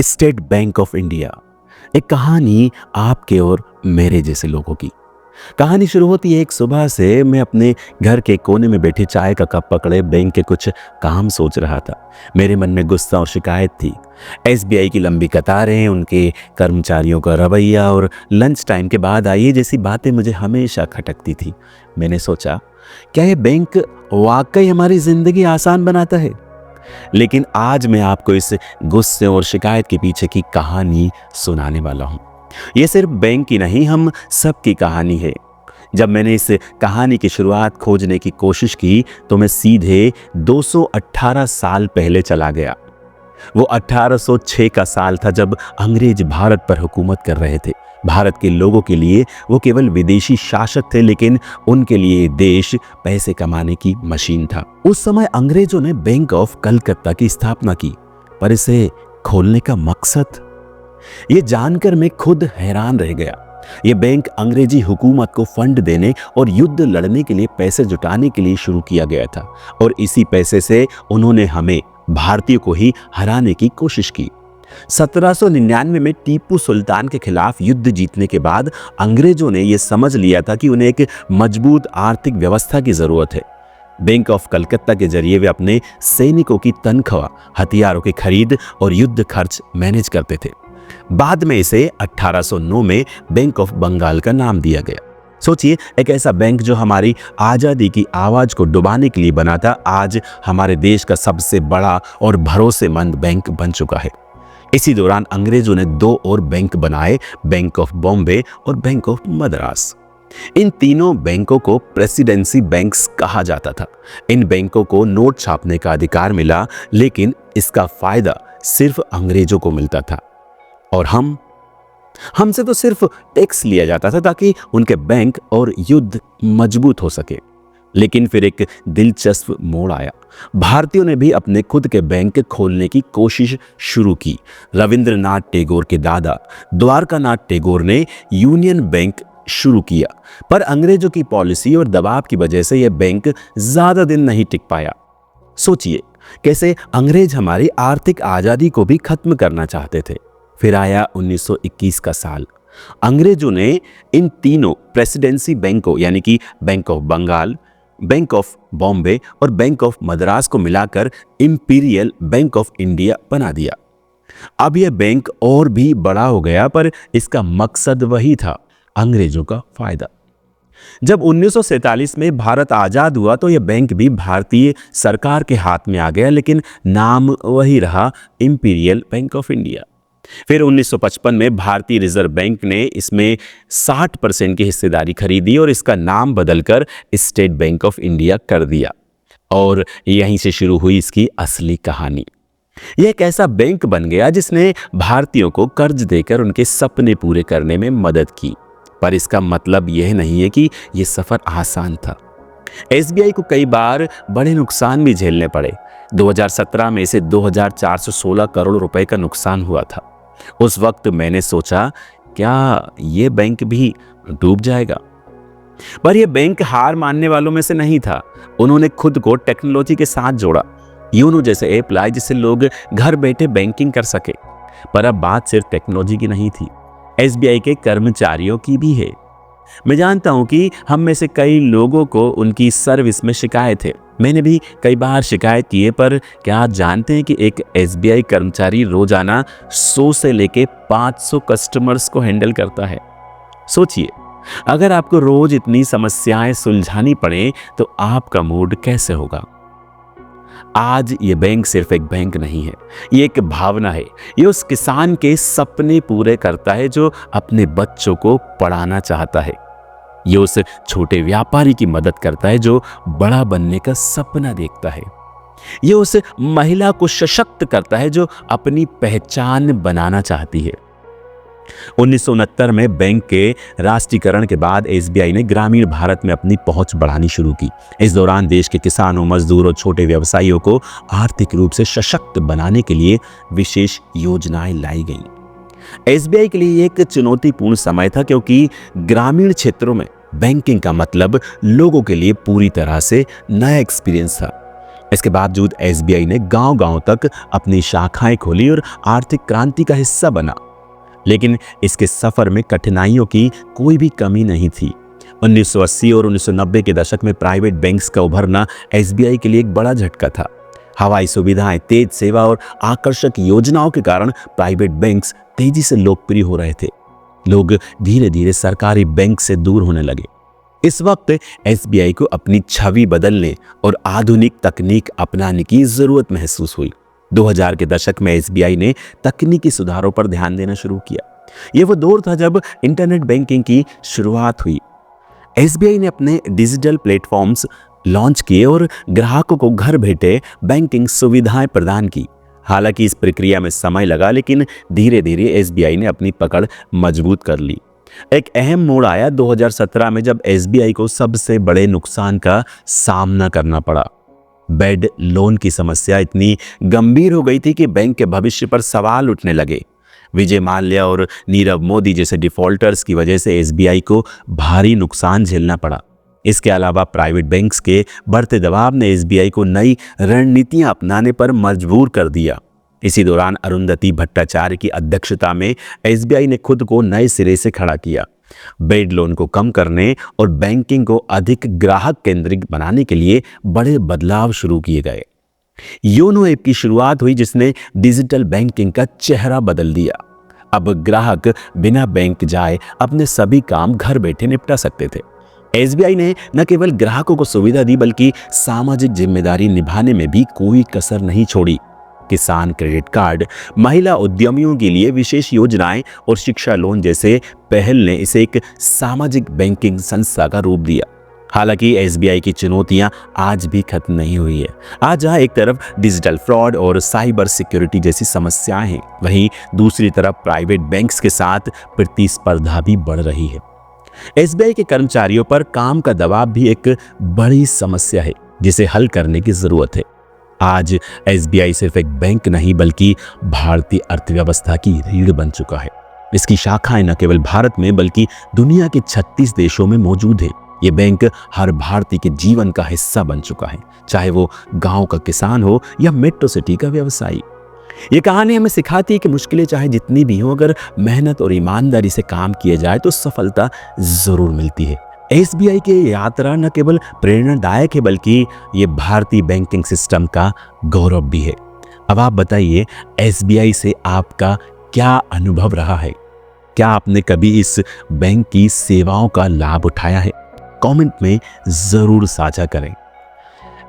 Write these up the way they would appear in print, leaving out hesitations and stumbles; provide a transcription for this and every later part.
State bank of India. एक कहानी आपके और मेरे जैसे लोगों की। कहानी शुरू होती है एक सुबह से। मैं अपने घर के कोने में बैठी चाय का कप पकड़े बैंक के कुछ काम सोच रहा था। मेरे मन में गुस्सा और शिकायत थी। एसबीआई की लंबी कतारें, उनके कर्मचारियों का रवैया और लंच टाइम के बाद आई जैसी बातें मुझे हमेशा खटकती थी। मैंने सोचा, क्या ये बैंक वाकई हमारी जिंदगी आसान बनाता है? लेकिन आज मैं आपको इस गुस्से और शिकायत के पीछे की कहानी सुनाने वाला हूं। ये सिर्फ बैंक की नहीं, हम सबकी कहानी है। जब मैंने इस कहानी की शुरुआत खोजने की कोशिश की तो मैं सीधे 218 साल पहले चला गया। वो 1806 का साल था जब अंग्रेज भारत पर हुकूमत कर रहे थे। भारत के लोगों के लिए वो केवल विदेशी शासक थे, लेकिन उनके लिए देश पैसे कमाने की मशीन था। उस समय अंग्रेजों ने बैंक ऑफ कलकत्ता की स्थापना की, पर इसे खोलने का मकसद, ये जानकर मैं खुद हैरान रह गया। ये बैंक अंग्रेजी हुकूमत को फंड देने और युद्ध लड़ने के लिए पैसे जुटाने के लिए शुरू किया गया था, और इसी पैसे से उन्होंने हमें भारतीयों को ही हराने की कोशिश की। 1799 में टीपू सुल्तान के खिलाफ युद्ध जीतने के बाद अंग्रेजों ने यह समझ लिया था कि उन्हें एक मजबूत आर्थिक व्यवस्था की जरूरत है। बैंक ऑफ कलकत्ता के जरिए वे अपने सैनिकों की तनख्वाह, हथियारों की खरीद और युद्ध खर्च मैनेज करते थे। बाद में इसे 1809 में बैंक ऑफ बंगाल का नाम दिया गया। सोचिए, एक ऐसा बैंक जो हमारी आजादी की आवाज को डुबाने के लिए बना था, आज हमारे देश का सबसे बड़ा और भरोसेमंद बैंक बन चुका है। इसी दौरान अंग्रेजों ने 2 और बैंक बनाए, बैंक ऑफ बॉम्बे और बैंक ऑफ मद्रास। इन तीनों बैंकों को प्रेसिडेंसी बैंक्स कहा जाता था। इन बैंकों को नोट छापने का अधिकार मिला, लेकिन इसका फायदा सिर्फ अंग्रेजों को मिलता था, और हमसे तो सिर्फ टैक्स लिया जाता था ताकि उनके बैंक और युद्ध मजबूत हो सके। लेकिन फिर एक दिलचस्प मोड़ आया। भारतीयों ने भी अपने खुद के बैंक खोलने की कोशिश शुरू की। रविंद्रनाथ टैगोर के दादा द्वारकानाथ टैगोर ने यूनियन बैंक शुरू किया, पर अंग्रेजों की पॉलिसी और दबाव की वजह से यह बैंक ज्यादा दिन नहीं टिक पाया। सोचिए, कैसे अंग्रेज हमारी आर्थिक आजादी को भी खत्म करना चाहते थे। फिर आया 1921 का साल। अंग्रेजों ने इन तीनों प्रेसिडेंसी बैंकों यानी कि bank of Bengal, bank of Bombay और बैंक ऑफ मद्रास को मिलाकर इंपीरियल बैंक ऑफ इंडिया बना दिया। अब यह बैंक और भी बड़ा हो गया, पर इसका मकसद वही था, अंग्रेजों का फायदा। जब 1947 में भारत आजाद हुआ तो यह बैंक भी भारतीय सरकार के हाथ में आ गया, लेकिन नाम वही रहा, इंपीरियल बैंक ऑफ इंडिया। फिर 1955 में भारतीय रिजर्व बैंक ने इसमें 60% की हिस्सेदारी खरीदी और इसका नाम बदलकर स्टेट बैंक ऑफ इंडिया कर दिया। और यहीं से शुरू हुई इसकी असली कहानी। यह एक ऐसा बैंक बन गया जिसने भारतीयों को कर्ज देकर उनके सपने पूरे करने में मदद की। पर इसका मतलब यह नहीं है कि यह सफर आसान था। एसबीआई को कई बार बड़े नुकसान भी झेलने पड़े। 2017 में इसे 2416 करोड़ रुपए का नुकसान हुआ था। उस वक्त मैंने सोचा, क्या यह बैंक भी डूब जाएगा? पर यह बैंक हार मानने वालों में से नहीं था। उन्होंने खुद को टेक्नोलॉजी के साथ जोड़ा। यूनो जैसे ऐप लाए जिससे लोग घर बैठे बैंकिंग कर सके। पर अब बात सिर्फ टेक्नोलॉजी की नहीं थी, एसबीआई के कर्मचारियों की भी है। मैं जानता हूं कि हम में से कई लोगों को उनकी सर्विस में शिकायत है। मैंने भी कई बार शिकायत की है, पर क्या आप जानते हैं कि एक एसबीआई कर्मचारी रोजाना 100 से लेके 500 कस्टमर्स को हैंडल करता है। सोचिए, अगर आपको रोज इतनी समस्याएं सुलझानी पड़े तो आपका मूड कैसे होगा? आज ये बैंक सिर्फ एक बैंक नहीं है, ये एक भावना है। ये उस किसान के सपने पूरे करता है जो अपने बच्चों को पढ़ाना चाहता है। ये उस छोटे व्यापारी की मदद करता है जो बड़ा बनने का सपना देखता है। ये उस महिला को सशक्त करता है जो अपनी पहचान बनाना चाहती है। 1969 में बैंक के राष्ट्रीयकरण के बाद एसबीआई ने ग्रामीण भारत में अपनी पहुंच बढ़ानी शुरू की। इस दौरान देश के किसानों, मजदूरों, छोटे व्यवसायियों को आर्थिक रूप से सशक्त बनाने के लिए विशेष योजनाएं लाई गईं। एसबीआई के लिए एक चुनौतीपूर्ण समय था, क्योंकि ग्रामीण क्षेत्रों में बैंकिंग का मतलब लोगों के लिए पूरी तरह से नया एक्सपीरियंस था। इसके बावजूद एसबीआई ने गांव-गांव तक अपनी शाखाएं खोली और आर्थिक क्रांति का हिस्सा बना। लेकिन इसके सफर में कठिनाइयों की कोई भी कमी नहीं थी। 1980 और 1990 के दशक में प्राइवेट बैंक्स का उभरना एसबीआई के लिए एक बड़ा झटका था। हवाई सुविधाएं, तेज सेवा और आकर्षक योजनाओं के कारण प्राइवेट बैंक्स तेजी से लोकप्रिय हो रहे थे। लोग धीरे धीरे सरकारी बैंक से दूर होने लगे। इस वक्त एसबीआई को अपनी छवि बदलने और आधुनिक तकनीक अपनाने की जरूरत महसूस हुई। 2000 के दशक में एसबीआई ने तकनीकी सुधारों पर ध्यान देना शुरू किया। यह वो दौर था जब इंटरनेट बैंकिंग की शुरुआत हुई। एसबीआई ने अपने डिजिटल प्लेटफॉर्म्स लॉन्च किए और ग्राहकों को घर बैठे बैंकिंग सुविधाएं प्रदान की। हालांकि इस प्रक्रिया में समय लगा, लेकिन धीरे धीरे एसबीआई ने अपनी पकड़ मजबूत कर ली। एक अहम मोड़ आया 2017 में, जब एसबीआई को सबसे बड़े नुकसान का सामना करना पड़ा। बैड लोन की समस्या इतनी गंभीर हो गई थी कि बैंक के भविष्य पर सवाल उठने लगे। विजय माल्या और नीरव मोदी जैसे डिफॉल्टर्स की वजह से एसबीआई को भारी नुकसान झेलना पड़ा। इसके अलावा प्राइवेट बैंक्स के बढ़ते दबाव ने एसबीआई को नई रणनीतियां अपनाने पर मजबूर कर दिया। इसी दौरान अरुंधति भट्टाचार्य की अध्यक्षता में एसबीआई ने खुद को नए सिरे से खड़ा किया। बैड लोन को कम करने और बैंकिंग को अधिक ग्राहक केंद्रित बनाने के लिए बड़े बदलाव शुरू किए गए। योनो ऐप की शुरुआत हुई, जिसने डिजिटल बैंकिंग का चेहरा बदल दिया। अब ग्राहक बिना बैंक जाए अपने सभी काम घर बैठे निपटा सकते थे। एसबीआई ने न केवल ग्राहकों को सुविधा दी, बल्कि सामाजिक जिम्मेदारी निभाने में भी कोई कसर नहीं छोड़ी। किसान क्रेडिट कार्ड, महिला उद्यमियों के लिए विशेष योजनाएं और शिक्षा लोन जैसे पहल ने इसे एक सामाजिक बैंकिंग संस्था का रूप दिया। हालांकि एसबीआई की चुनौतियां आज भी खत्म नहीं हुई है। आज जहां एक तरफ डिजिटल फ्रॉड और साइबर सिक्योरिटी जैसी समस्याएं हैं, वहीं दूसरी तरफ प्राइवेट बैंक्स के साथ प्रतिस्पर्धा भी बढ़ रही है। एसबीआई के कर्मचारियों पर काम का दबाव भी एक बड़ी समस्या है, जिसे हल करने की जरूरत है। आज एसबीआई सिर्फ एक बैंक नहीं, बल्कि भारतीय अर्थव्यवस्था की रीढ़ बन चुका है। इसकी शाखाएं न केवल भारत में बल्कि दुनिया के 36 देशों में मौजूद है। ये बैंक हर भारतीय के जीवन का हिस्सा बन चुका है, चाहे वो गांव का किसान हो या मेट्रो सिटी का व्यवसायी। ये कहानी हमें सिखाती है कि मुश्किलें चाहे जितनी भी हो, अगर मेहनत और ईमानदारी से काम किया जाए तो सफलता जरूर मिलती है। एसबीआई की यात्रा न केवल प्रेरणादायक है, बल्कि ये भारतीय बैंकिंग सिस्टम का गौरव भी है। अब आप बताइए, एसबीआई से आपका क्या अनुभव रहा है? क्या आपने कभी इस बैंक की सेवाओं का लाभ उठाया है? कमेंट में जरूर साझा करें।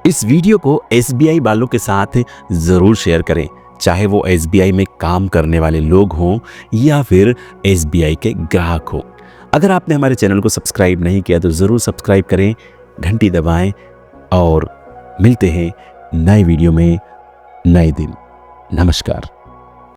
इस वीडियो को एसबीआई वालों के साथ जरूर शेयर करें, चाहे वो एसबीआई में काम करने वाले लोग हों या फिर एसबीआई के ग्राहक हो। अगर आपने हमारे चैनल को सब्सक्राइब नहीं किया तो ज़रूर सब्सक्राइब करें, घंटी दबाएं और मिलते हैं नए वीडियो में नए दिन। नमस्कार।